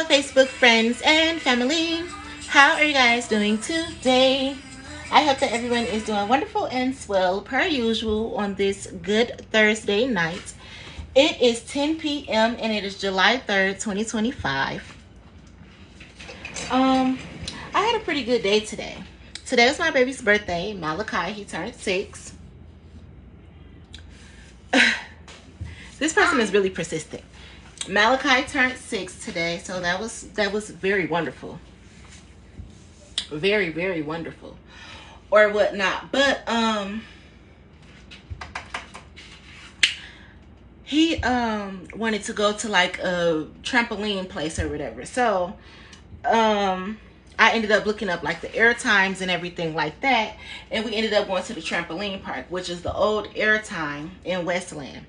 Facebook friends and family. How are you guys doing today? I hope that everyone is doing wonderful and swell per usual on this good Thursday night. It is 10 p.m. and it is July 3rd, 2025. I had a pretty good day today. Today was my baby's birthday, Malachi. He turned 6. This person is really persistent. Malachi turned 6 today, so that was very wonderful. Very, very wonderful. Or whatnot. But he wanted to go to like a trampoline place or whatever. So I ended up looking up like the air times and everything like that, and we ended up going to the trampoline park, which is the old Airtime in Westland.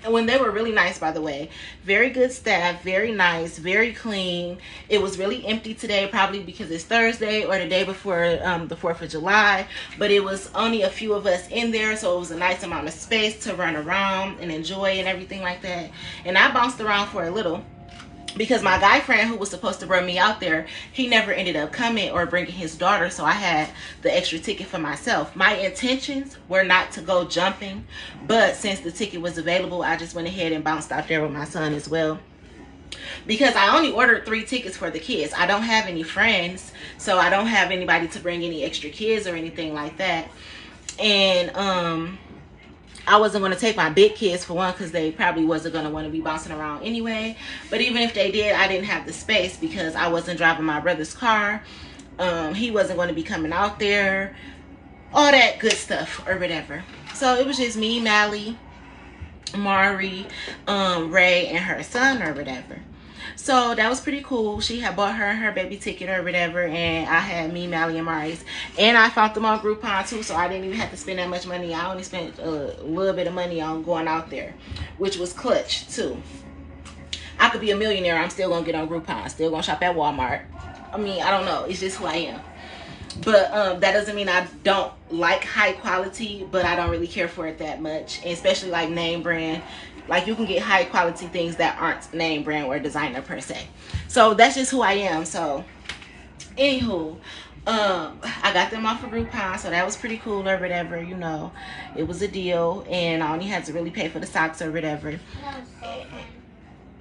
And when they were really nice, by the way, very good staff, very nice, very clean. It was really empty today, probably because it's Thursday or the day before the 4th of July, but it was only a few of us in there, so it was a nice amount of space to run around and enjoy and everything like that. And I bounced around for a little, because my guy friend who was supposed to bring me out there, he never ended up coming or bringing his daughter, so I had the extra ticket for myself. My intentions were not to go jumping, but since the ticket was available, I just went ahead and bounced out there with my son as well, because I only ordered 3 tickets for the kids. I don't have any friends, so I don't have anybody to bring any extra kids or anything like that. And I wasn't going to take my big kids for one, because they probably wasn't going to want to be bouncing around anyway. But even if they did, I didn't have the space because I wasn't driving my brother's car. He wasn't going to be coming out there. All that good stuff or whatever. So it was just me, Mally, Mari, Ray, and her son or whatever. So that was pretty cool. She had bought her baby ticket or whatever, and I had me, Mally, and Mari's. And I found them on Groupon too, so I didn't even have to spend that much money. I only spent a little bit of money on going out there, which was clutch too. I could be a millionaire, I'm still gonna get on Groupon, still gonna shop at Walmart. I mean, I don't know, it's just who I am. But that doesn't mean I don't like high quality, but I don't really care for it that much, and especially like name brand. Like, you can get high quality things that aren't name brand or designer per se. So that's just who I am. So anywho, I got them off of Groupon, so that was pretty cool or whatever, you know. It was a deal, and I only had to really pay for the socks or whatever.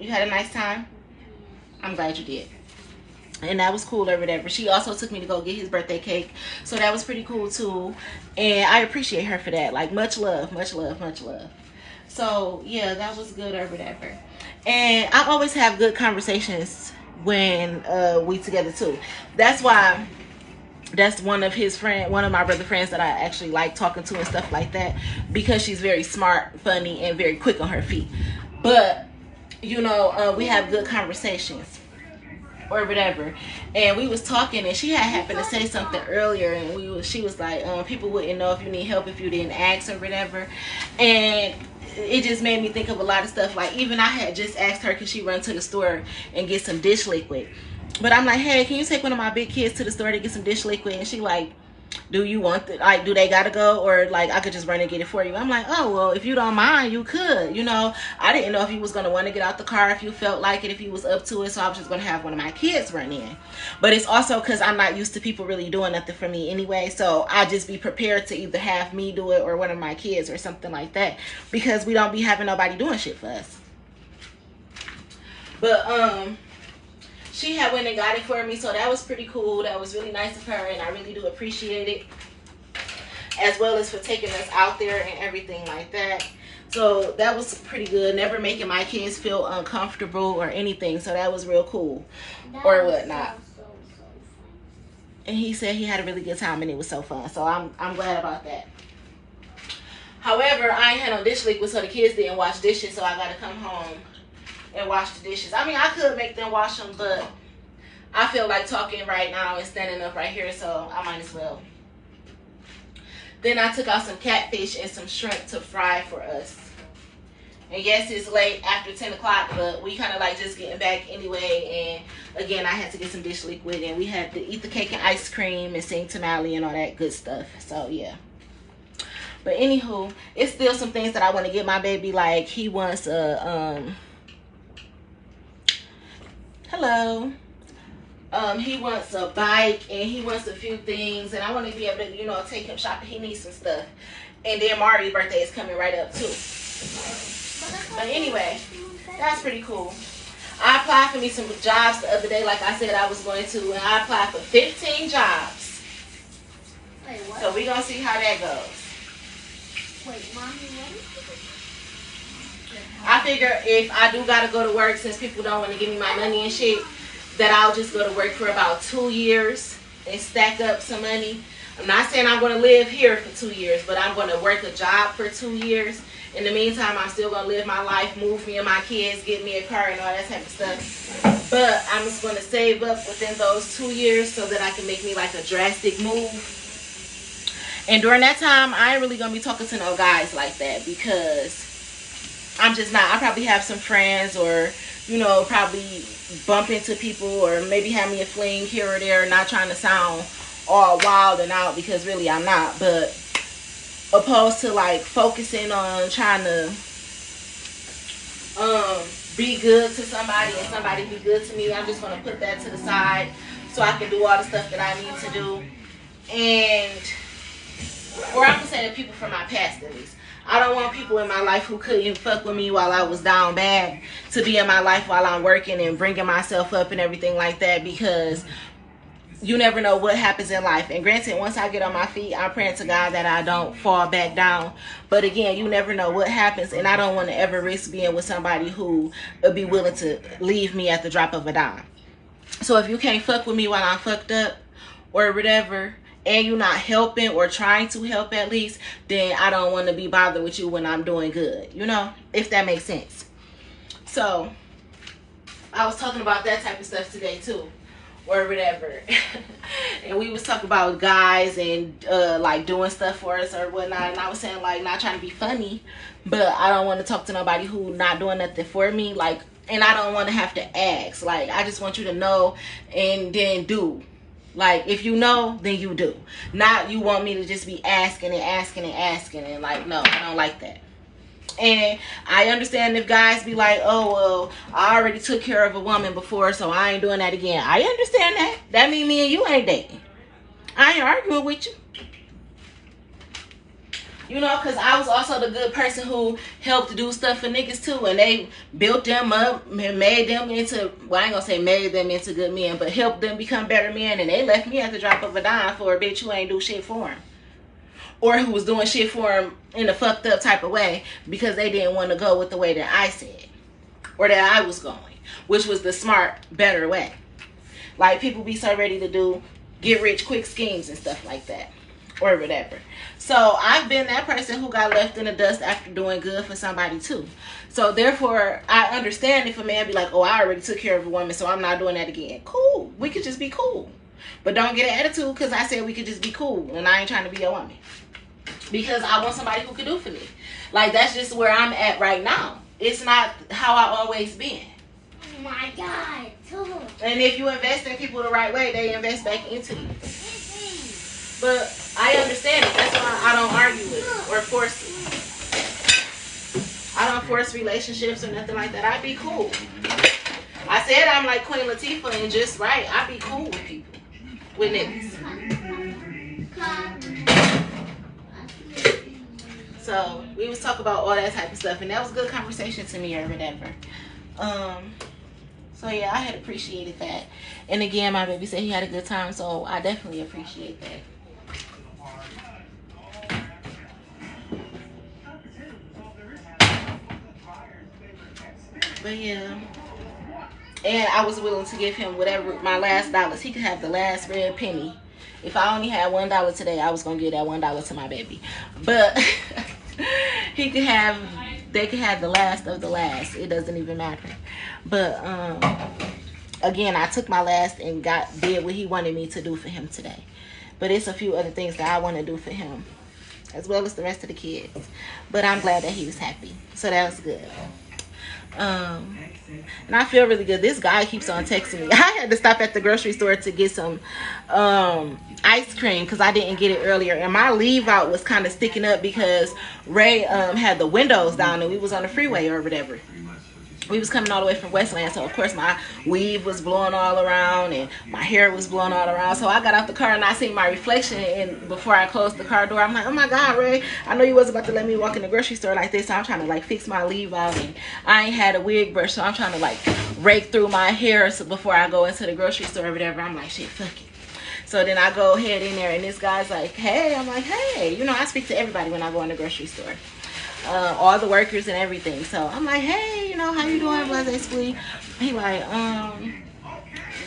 You had a nice time? I'm glad you did. And that was cool or whatever. She also took me to go get his birthday cake, so that was pretty cool too. And I appreciate her for that. Like, much love, much love, much love. So yeah, that was good or whatever. And I always have good conversations when we together too. That's why that's one of my brother friends that I actually like talking to and stuff like that, because she's very smart, funny, and very quick on her feet. But you know, we have good conversations or whatever. And we was talking, and she had happened to say something earlier, and she was like, people wouldn't know if you need help if you didn't ask or whatever. And it just made me think of a lot of stuff. Like, even I had just asked her, could she run to the store and get some dish liquid? But I'm like, hey, can you take one of my big kids to the store to get some dish liquid? And she like, do you want it? Like, do they gotta go, or like I could just run and get it for you? I'm like, oh well, if you don't mind, you could. You know, I didn't know if you was gonna want to get out the car, if you felt like it, if you was up to it. So I was just gonna have one of my kids run in. But it's also because I'm not used to people really doing nothing for me anyway, so I just be prepared to either have me do it or one of my kids or something like that, because we don't be having nobody doing shit for us. But she had went and got it for me, so that was pretty cool. That was really nice of her, and I really do appreciate it, as well as for taking us out there and everything like that. So that was pretty good. Never making my kids feel uncomfortable or anything, so that was real cool or whatnot. And he said he had a really good time and it was so fun, so I'm glad about that. However, I ain't had no dish liquid, so the kids didn't wash dishes, so I gotta come home and wash the dishes. I mean, I could make them wash them, but I feel like talking right now and standing up right here, so I might as well. Then I took out some catfish and some shrimp to fry for us. And yes, it's late after 10 o'clock, but we kind of like just getting back anyway. And again, I had to get some dish liquid, and we had to eat the cake and ice cream and sing tamale and all that good stuff. So yeah. But anywho, it's still some things that I want to get my baby. Like, he wants a Hello. He wants a bike and he wants a few things, and I want to be able to, you know, take him shopping. He needs some stuff. And then Mari's birthday is coming right up too. But anyway, that's pretty cool. I applied for me some jobs the other day, like I said I was going to, and I applied for 15 jobs. Wait, what? So we're gonna see how that goes. Wait, Mommy, what? I figure if I do gotta go to work, since people don't want to give me my money and shit, that I'll just go to work for about 2 years and stack up some money. I'm not saying I'm going to live here for 2 years, but I'm going to work a job for 2 years. In the meantime, I'm still going to live my life, move me and my kids, get me a car and all that type of stuff. But I'm just going to save up within those 2 years so that I can make me like a drastic move. And during that time, I ain't really going to be talking to no guys like that, because I'm just not. I probably have some friends, or, you know, probably bump into people, or maybe have me a fling here or there. Not trying to sound all wild and out, because really I'm not. But opposed to like focusing on trying to be good to somebody and somebody be good to me, I'm just going to put that to the side so I can do all the stuff that I need to do. And, or I'm going to say the people from my past at least. I don't want people in my life who couldn't fuck with me while I was down bad to be in my life while I'm working and bringing myself up and everything like that, because you never know what happens in life. And granted, once I get on my feet, I'm praying to God that I don't fall back down. But again, you never know what happens, and I don't want to ever risk being with somebody who would be willing to leave me at the drop of a dime. So if you can't fuck with me while I'm fucked up or whatever, and you're not helping or trying to help at least, then I don't want to be bothered with you when I'm doing good, you know, if that makes sense. So I was talking about that type of stuff today too, or whatever. And we was talking about guys and like doing stuff for us or whatnot, and I was saying like not trying to be funny, but I don't want to talk to nobody who not doing nothing for me, like, and I don't want to have to ask. Like, I just want you to know and then do. Like, if you know, then you do. Not you want me to just be asking and asking and asking, and like, no, I don't like that. And I understand if guys be like, oh, well, I already took care of a woman before, so I ain't doing that again. I understand that. That mean me and you ain't dating. I ain't arguing with you. You know, because I was also the good person who helped do stuff for niggas too. And they built them up and made them into, well, I ain't going to say made them into good men, but helped them become better men. And they left me at the drop of a dime for a bitch who ain't do shit for him. Or who was doing shit for him in a fucked up type of way because they didn't want to go with the way that I said. Or that I was going. Which was the smart, better way. Like, people be so ready to do get rich quick schemes and stuff like that. Or whatever. So I've been that person who got left in the dust after doing good for somebody too. So therefore, I understand if a man be like, oh, I already took care of a woman, so I'm not doing that again. Cool. We could just be cool. But don't get an attitude because I said we could just be cool and I ain't trying to be a woman. Because I want somebody who could do for me. Like, that's just where I'm at right now. It's not how I always been. Oh my God. And if you invest in people the right way, they invest back into you. But I understand it. That's why I don't argue with it or force it. I don't force relationships or nothing like that. I be cool. I said I'm like Queen Latifah and just right. I be cool with people. With niggas. So we was talking about all that type of stuff, and that was a good conversation to me or whatever. So yeah, I had appreciated that. And again, my baby said he had a good time, so I definitely appreciate that. But yeah, and I was willing to give him whatever, my last dollars. He could have the last red penny. If I only had $1 today, I was gonna give that $1 to my baby. But he could have, they could have the last of the last. It doesn't even matter. But again, I took my last and did what he wanted me to do for him today. But it's a few other things that I want to do for him, as well as the rest of the kids. But I'm glad that he was happy, so that was good. And I feel really good. This guy keeps on texting me. I had to stop at the grocery store to get some ice cream because I didn't get it earlier, and my leave out was kind of sticking up because Ray had the windows down and we was on the freeway or whatever. we was coming all the way from Westland, so of course my weave was blowing all around and my hair was blowing all around. So I got out the car and I seen my reflection, and before I closed the car door, I'm like, oh my God, Ray, I know you was about to let me walk in the grocery store like this, so I'm trying to like fix my leave out, and I ain't had a wig brush, so I'm trying to like rake through my hair before I go into the grocery store or whatever. I'm like, shit, fuck it. So then I go ahead in there, and this guy's like, hey. I'm like, hey. You know, I speak to everybody when I go in the grocery store. All the workers and everything. So I'm like, hey, you know, how you doing, Blase Splee? He like,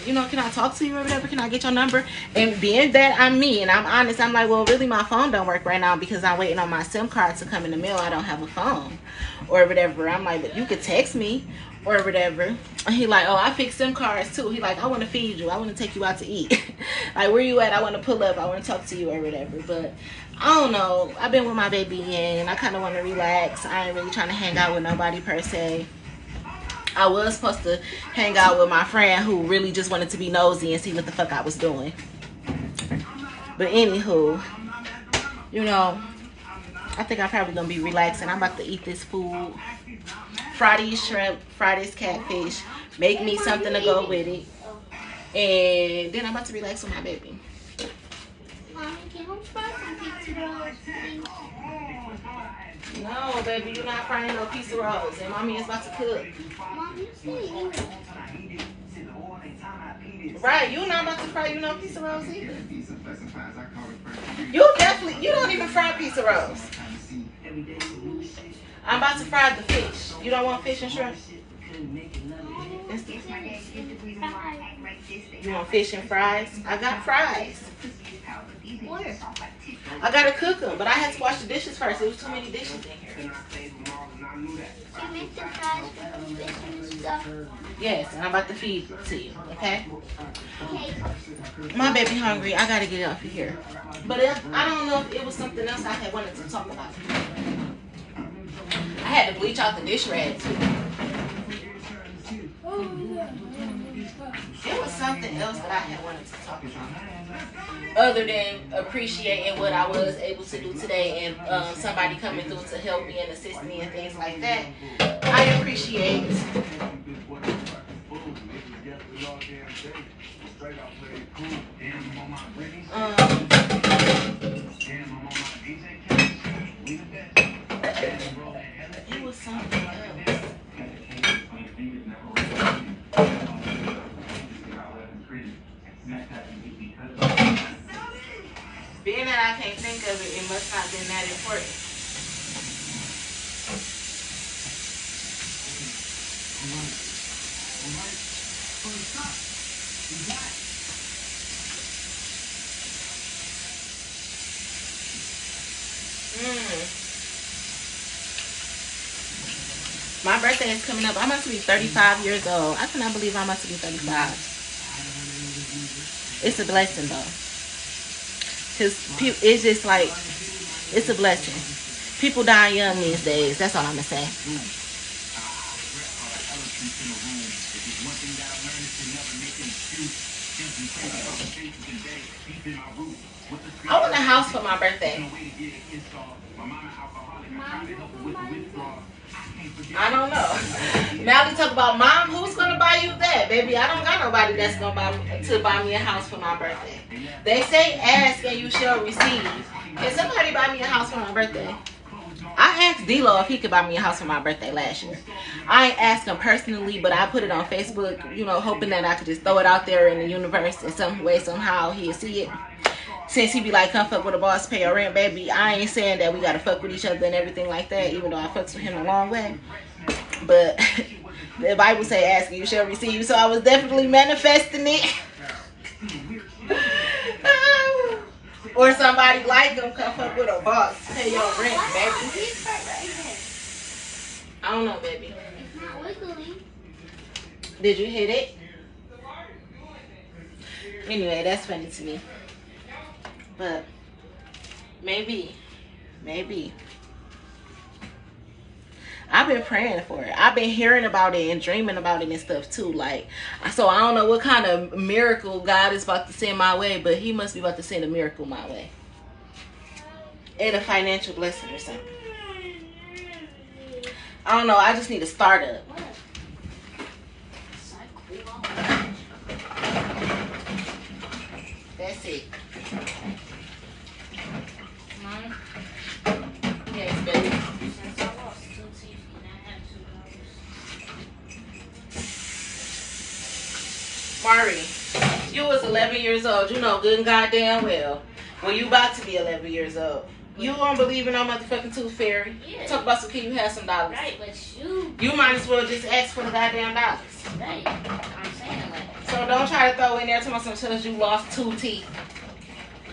you know, can I talk to you or whatever? Can I get your number? And being that I'm me and I'm honest, I'm like, well, really my phone don't work right now because I'm waiting on my SIM card to come in the mail. I don't have a phone or whatever. I'm like, but you could text me or whatever. And he like, oh, I fix SIM cards too. He like, I want to feed you. I want to take you out to eat. Like, where you at? I want to pull up. I want to talk to you or whatever. But I don't know. I've been with my baby and I kind of want to relax. I ain't really trying to hang out with nobody per se. I was supposed to hang out with my friend who really just wanted to be nosy and see what the fuck I was doing. But anywho, you know, I think I'm probably going to be relaxing. I'm about to eat this food. Fry these shrimp, fry this catfish, make me something to go with it. And then I'm about to relax with my baby. Mommy, can we fry some pizza rolls, please? No, baby, you're not frying no pizza rolls. And mommy is about to cook. Mom, you said you Right, you're not about to fry you no pizza rolls either. You don't even fry pizza rolls. I'm about to fry the fish. You don't want fish and shrimp? You want fish and fries? I got fries. Where? I gotta cook them, but I had to wash the dishes first. There was too many dishes in here. You make the fries with the fish and stuff. Yes, and I'm about to feed to you, okay? Okay. My baby hungry. I gotta get off of here. But I don't know if it was something else I had wanted to talk about. I had to bleach out the dish rag too. It was something else that I had wanted to talk about. Other than appreciating what I was able to do today and somebody coming through to help me and assist me and things like that. I appreciate it was something else. Being that I can't think of it, it must not have been that important. My birthday is coming up. I'm about to be 35 years old. I cannot believe I'm about to be 35. It's a blessing though. Because it's just like, it's a blessing. People die young these days. That's all I'm going to say. I want a house for my birthday. I don't know. Mallie talk about, Mom, who's going to buy you that? Baby, I don't got nobody that's going to buy me a house for my birthday. They say ask and you shall receive. Can somebody buy me a house for my birthday? I asked D-Lo if he could buy me a house for my birthday last year. I ain't asked him personally, but I put it on Facebook, you know, hoping that I could just throw it out there in the universe in some way, somehow he'll see it. Since he be like, come fuck with a boss, pay your rent, baby. I ain't saying that we gotta fuck with each other and everything like that, even though I fucks with him a long way. But the Bible say, ask and you shall receive. So I was definitely manifesting it. Or somebody like him, come fuck with a boss, pay your rent, baby. I don't know, baby. It's not wiggling. Did you hit it? Anyway, that's funny to me. But maybe. I've been praying for it. I've been hearing about it and dreaming about it and stuff too. Like, so I don't know what kind of miracle God is about to send my way, but he must be about to send a miracle my way. And a financial blessing or something. I don't know. I just need a startup. That's it. Mommy? Yes, baby. Since I lost 2 teeth and I had $2. Mari, you was 11 years old. You know good and goddamn well. When you about to be 11 years old. You don't believe in no motherfucking tooth fairy. Yeah. Talk about some kid, you have some dollars. Right, but you might as well just ask for the goddamn dollars. Right. I'm saying like. So don't try to throw in there to myself because you lost 2 teeth.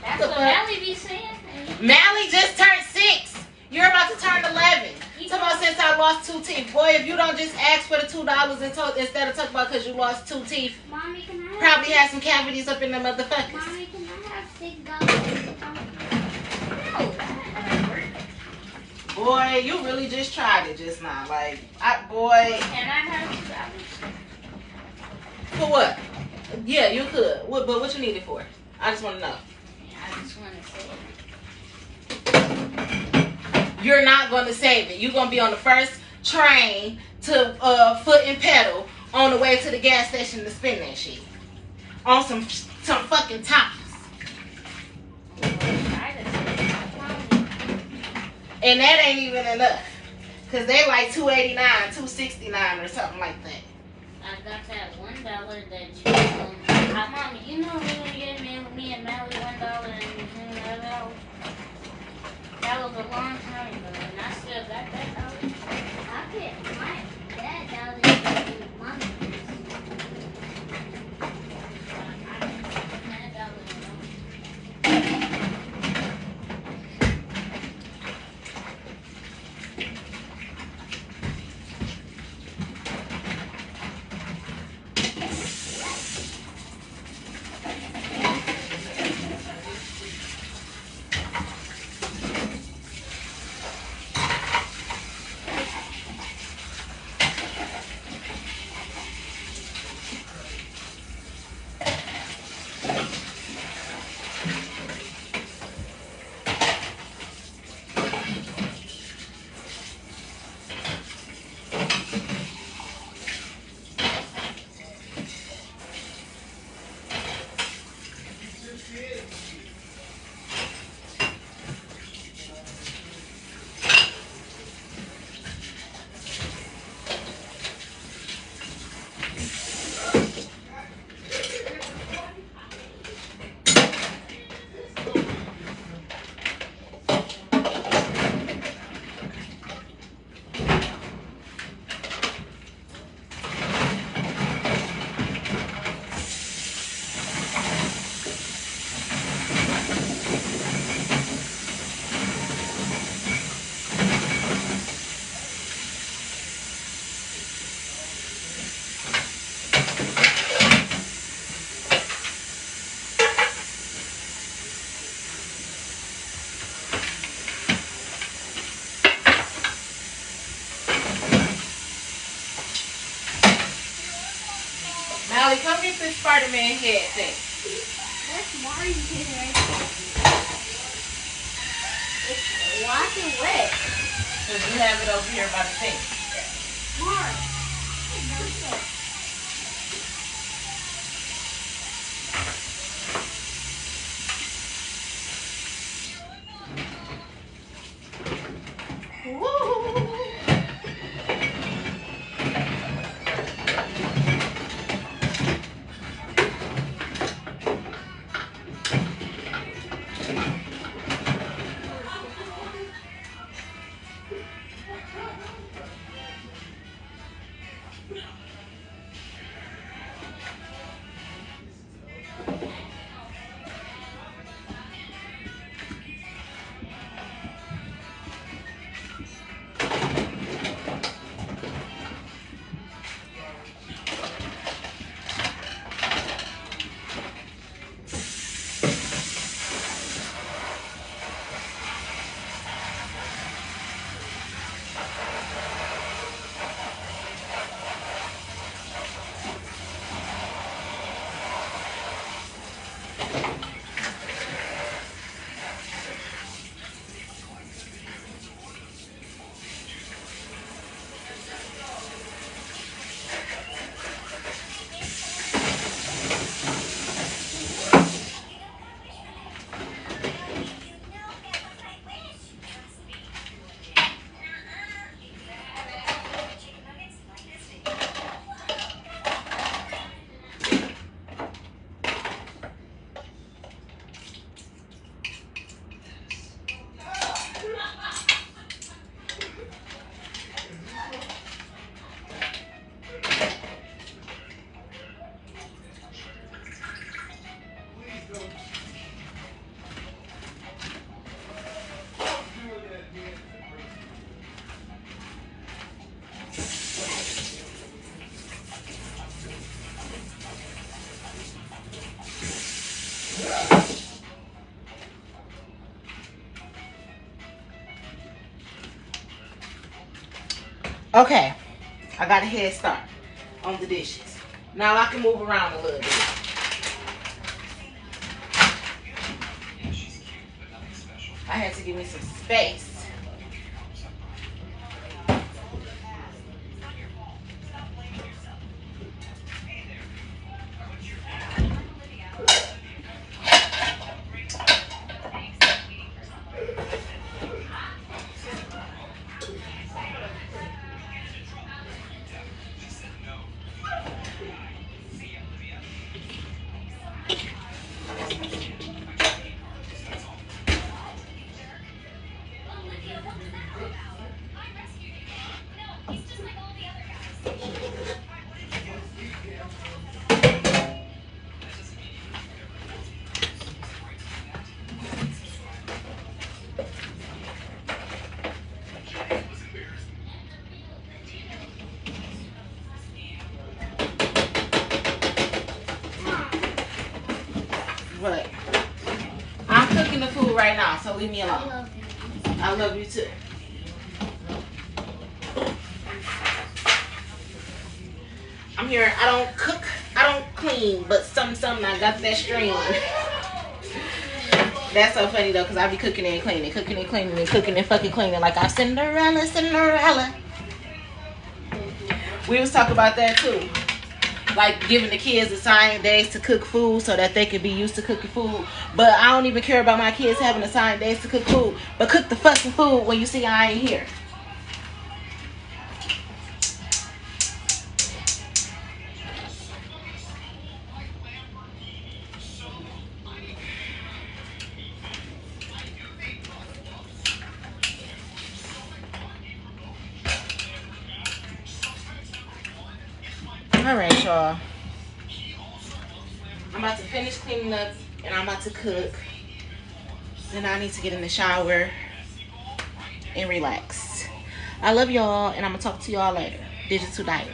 That's what Mally be saying. Mally just turned 6. You're about to turn 11. Talk about since I lost 2 teeth. Boy, if you don't just ask for the $2 instead of talking about because you lost 2 teeth. Mommy, can I have probably have some cavities up in the motherfuckers. Mommy, can I have $6? No. Boy, you really just tried it just now. Like, boy. Can I have $2? For what? Yeah, you could. But what you need it for? I just want to know. I just want to say it. You're not going to save it. You're going to be on the first train to foot and pedal on the way to the gas station to spend that shit. On some fucking tops. And that ain't even enough. Because they like $2.89, $2.69 or something like that. I got that $1 that you Mom, you know when you gave me and Mally $1 and that was a long time ago, and I still got that dollar. I get my dad dollar and Mommy. Mally, come get this Spider-Man head thing. That's Mario's head right there. It's black and wet. Because you have it over here by the sink. Mark. Okay, I got a head start on the dishes. Now I can move around a little bit. I had to give me some space. But I'm cooking the food right now, so leave me alone. I love you too. I'm here. I don't cook, I don't clean, but something I got that stream. That's so funny though, because I be cooking and cleaning, cooking and cleaning, and cooking and fucking cleaning like I'm Cinderella, Cinderella. We was talking about that too. Like giving the kids assigned days to cook food so that they can be used to cooking food. But I don't even care about my kids having assigned days to cook food. But cook the fucking food when you see I ain't here. Alright, y'all. I'm about to finish cleaning up and I'm about to cook. Then I need to get in the shower and relax. I love y'all and I'm going to talk to y'all later. Digital Diary.